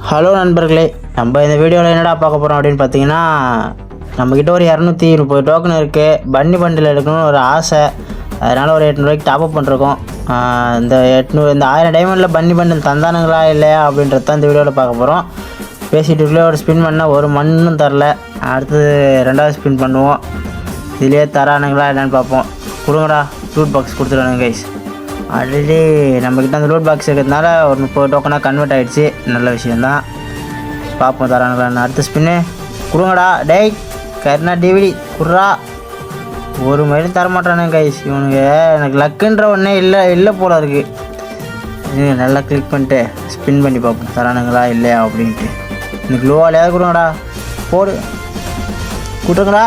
Hello நண்பர்களே, நம்ம இந்த வீடியோவில் என்னடா பார்க்க போகிறோம் அப்படின்னு பார்த்தீங்கன்னா, நம்மக்கிட்ட ஒரு 230 டோக்கன் இருக்குது. பன்னி பண்டில் எடுக்கணும்னு ஒரு ஆசை. அதனால் ஒரு 800 ரூபாய்க்கு டாப்அப் பண்ணுறோம். இந்த 1000 டைமண்டில் பன்னி பண்டில் தந்தானுங்களா இல்லையா அப்படின்றது தான் இந்த வீடியோவில் பார்க்க போகிறோம். பேசிகிட்டு ஒரு ஸ்பின் பண்ணால் ஒரு மண்ணும் தரல. அடுத்தது 2வது ஸ்பின் பண்ணுவோம். இதுலேயே தரானுங்களா என்னென்னு பார்ப்போம். கொடுங்கடா, லூட் பாக்ஸ் கொடுத்துருவானுங்க கைஸ். ஆல்ரெடி நம்மக்கிட்ட அந்த லூட் பாக்ஸ் இருக்கிறதுனால ஒரு 30 டோக்கனாக கன்வெர்ட் ஆகிடுச்சு. நல்ல விஷயந்தான். பார்ப்போம் தரானுங்களான்னு. அடுத்த ஸ்பின்னு கொடுங்கடா. டேய் கருணா டிவிடி குட்ரா. ஒரு மயிலும் தரமாட்டானுங்க கைஸ். இவனுங்க எனக்கு லக்குன்ற ஒன்றே இல்லை போல இருக்குது. நல்லா கிளிக் பண்ணிட்டு ஸ்பின் பண்ணி பார்ப்போம் தரானுங்களா இல்லையா அப்படின்ட்டு. எனக்கு லோவாலையாவது கொடுங்கடா. போடு கொடுங்கடா.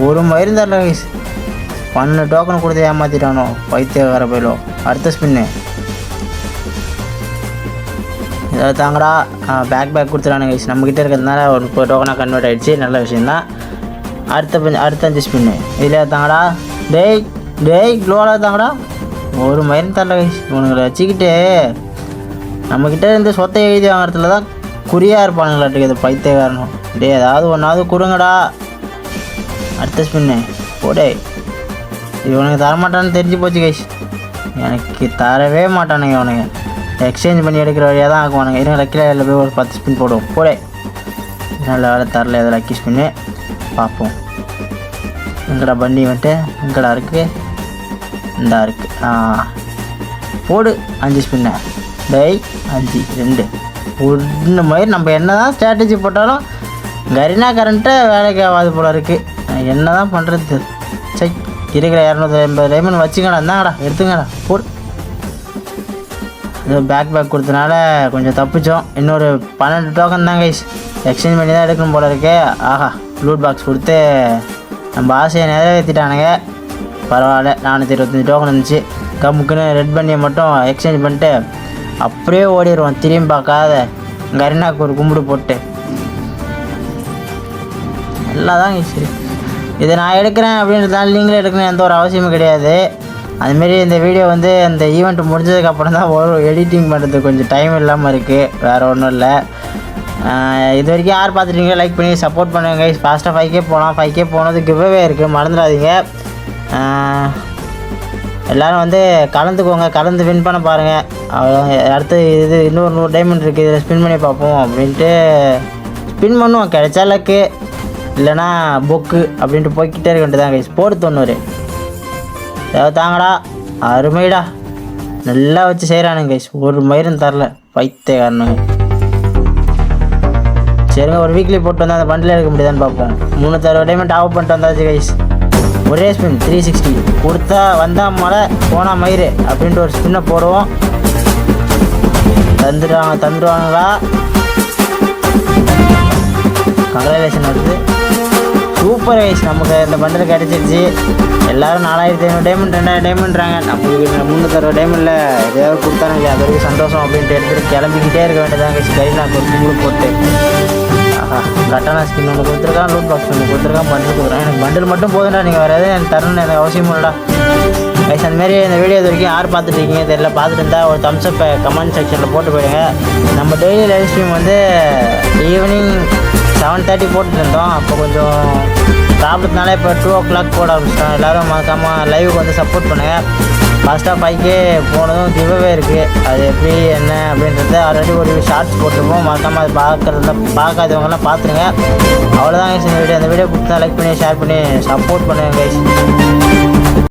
ஒரு மயிலும் தரல கைஸ். 12 டோக்கன் கொடுத்து ஏமாற்றிட்டானோ பைத்தியக்கார போயிடும். அடுத்த ஸ்பின்னு ஏதாவது தாங்கடா. Back கொடுத்துட்டானுங்க guys. நம்மக்கிட்ட இருக்கிறதுனால ஒரு 30 டோக்கனாக கன்வெர்ட் ஆகிடுச்சு. நல்ல விஷயந்தான். அடுத்த 5 ஸ்பின்னு இதில் தாங்கடா. டேய் க்ளோவாக தாங்கடா. ஒரு மயிலும் தரல கைஸ். இவனுங்களை வச்சுக்கிட்டு நம்மக்கிட்ட இருந்து சொத்தை எழுதி வாங்குறதுல தான் குறியாக இருப்பானுங்களாட்டுக்கு. இது பைத்தியக்காரனும். ஏதாவது ஒன்றாவது கொடுங்கடா. அடுத்த ஸ்பின்னு போடே. இவனுக்கு தரமாட்டான்னு தெரிஞ்சு போச்சு கைஸ். எனக்கு தரவே மாட்டானுங்க இவனுங்க. எக்ஸ்சேஞ்ச் பண்ணி எடுக்கிற வழியாக தான் ஆக்குவானுங்க. இருங்க லக்கியில் போய் ஒரு 10 ஸ்பின் போடுவோம். போடே. நல்ல வேலை தரல ஏதோ லக்கி ஸ்பின்னு. பார்ப்போம். எங்கடா பண்ணி வந்துட்டு எங்கடா இருக்குது. இந்தா இருக்குது. போடு 5 ஸ்பின்னு. டேய் 5 2 ஒன்று மாதிரி நம்ம என்ன தான் ஸ்ட்ராட்டஜி போட்டாலும் கரினா கரண்ட்டு வேலைக்கு ஆகாது போல இருக்குது. என்ன தான் பண்ணுறது. சரி இருக்கிற 280 டைமண்ட் வச்சுக்கடா. இருந்தாங்கடா எடுத்துங்கடா. போடு. ஏதோ பேக் கொடுத்தனால கொஞ்சம் தப்பிச்சோம். இன்னொரு 12 டோக்கன் தான் கைஸ். எக்ஸ்சேஞ்ச் பண்ணி தான் எடுக்கணும் போல இருக்கே. ஆஹா, லூட் பாக்ஸ் கொடுத்து நம்ம ஆசையை நிறைவேற்றிட்டானுங்க. பரவாயில்ல. 425 டோக்கன் இருந்துச்சு. கம்முக்குன்னு ரெட் பண்ணியை மட்டும் எக்ஸ்சேஞ்ச் பண்ணிட்டு அப்படியே ஓடிடுவோம். திரும்பி பார்க்காத கரினாக்கு ஒரு கும்பிடு போட்டு. எல்லாம் தான் சரி. இதை நான் எடுக்கிறேன் அப்படின்றதால நீங்களே எடுக்கணும் எந்த ஒரு அவசியமும் கிடையாது. அதுமாரி இந்த வீடியோ வந்து அந்த ஈவெண்ட் முடிஞ்சதுக்கப்புறம் தான் ஒரு எடிட்டிங் பண்ணுறதுக்கு கொஞ்சம் டைம் இல்லாமல் இருக்குது. வேறு ஒன்றும் இல்லை. இது வரைக்கும் யார் பார்த்துட்டீங்க லைக் பண்ணி சப்போர்ட் பண்ணுங்க. ஃபாஸ்ட்டாக 5K போகலாம். 5K போனது கிவ்அவே இருக்குது, மறந்துடாதீங்க. எல்லோரும் வந்து கலந்துக்கோங்க. கலந்து வின் பண்ண பாருங்கள். அடுத்து இது இன்னொரு 100 டைமண்ட் இருக்குது. இதில் ஸ்பின் பண்ணி பார்ப்போம் அப்படின்ட்டு ஸ்பின் பண்ணுவோம். கிடைச்சா லக்கு, இல்லைனா பொக்கு அப்படின்ட்டு போய்கிட்டே இருக்க வேண்டியதான் கைஸ். போடு 90 ஏதாவது தாங்கடா. அருமைடா. நல்லா வச்சு செய்கிறானுங்க கைஸ். ஒரு மயிரும் தரல பைத்தியக்காரனுங்க. சரிங்க, ஒரு வீக்லி போட்டு வந்தால் அந்த பண்டில் எடுக்க முடியாதான்னு பார்ப்போம். 360 டைமண்ட் டாப் பண்ணிட்டு வந்தாச்சு கைஸ். ஒரே ஸ்பின் 360 கொடுத்தா வந்தால் மழை போனால் மயிறு அப்படின்ட்டு ஒரு ஸ்பின்னை போடுவோம். தந்துடுவாங்களா. கங்க்ராச்சுலேஷன் வருது. Super guys. நமக்கு இந்த பண்டில் கிடச்சிருச்சு. எல்லோரும் 4500 டைமண்ட் 2000 டைமண்ட்றாங்க. நம்மளுக்கு 360 டைமண்டில் எதையாவது கொடுத்தானுங்க. அது வரைக்கும் சந்தோஷம் அப்படின்ட்டு எடுத்துகிட்டு கிளம்பிக்கிட்டே இருக்க வேண்டியதான் கைஸ். கையில் ஒரு கும்பிடு போட்டு. ஆஹா, கட்டான ஸ்கின் ஒன்று கொடுத்துருக்கான். லூட் பாக்ஸ் ஒன்று கொடுத்துருக்கான். பண்டில் கொடுக்குறேன். எனக்கு பண்டில் மட்டும் போதுண்டா. நீங்கள் வேறு எதுவும் எனக்கு தரணும்னு எனக்கு அவசியமும் இல்லைடா கைஸ். அந்தமாரி இந்த வீடியோ இது வரைக்கும் யார் பார்த்துட்டு இருக்கீங்க தெரியல. பார்த்துட்டு இருந்தால் ஒரு தம்ஸ்அப் கமெண்ட் செக்ஷனில் போட்டு போயிடுங்க. நம்ம டெய்லி லைவ் ஸ்ட்ரீம் வந்து ஈவினிங் 7:30 போட்டுட்டு இருந்தோம். அப்போ கொஞ்சம் ப்ராப்ளத்தினால இப்போ 2 o'clock போட ஆரம்பிச்சிட்டோம். எல்லோரும் மறக்காமல் லைவுக்கு வந்து சப்போர்ட் பண்ணுங்கள். ஃபாஸ்ட்டாக 5K போனதும் கிவ்அவே இருக்குது. அது எப்படி என்ன அப்படின்றத ஆல்ரெடி ஒரு ஷார்ட்ஸ் போட்டிருப்போம். மறக்காமல் அது பார்க்காதவங்கலாம் பார்த்துருங்க. அவ்வளோதான் கைஸ் இந்த வீடியோ. அந்த வீடியோ பிடிச்சா லைக் பண்ணி ஷேர் பண்ணி சப்போர்ட் பண்ணுங்கள் கைஸ்.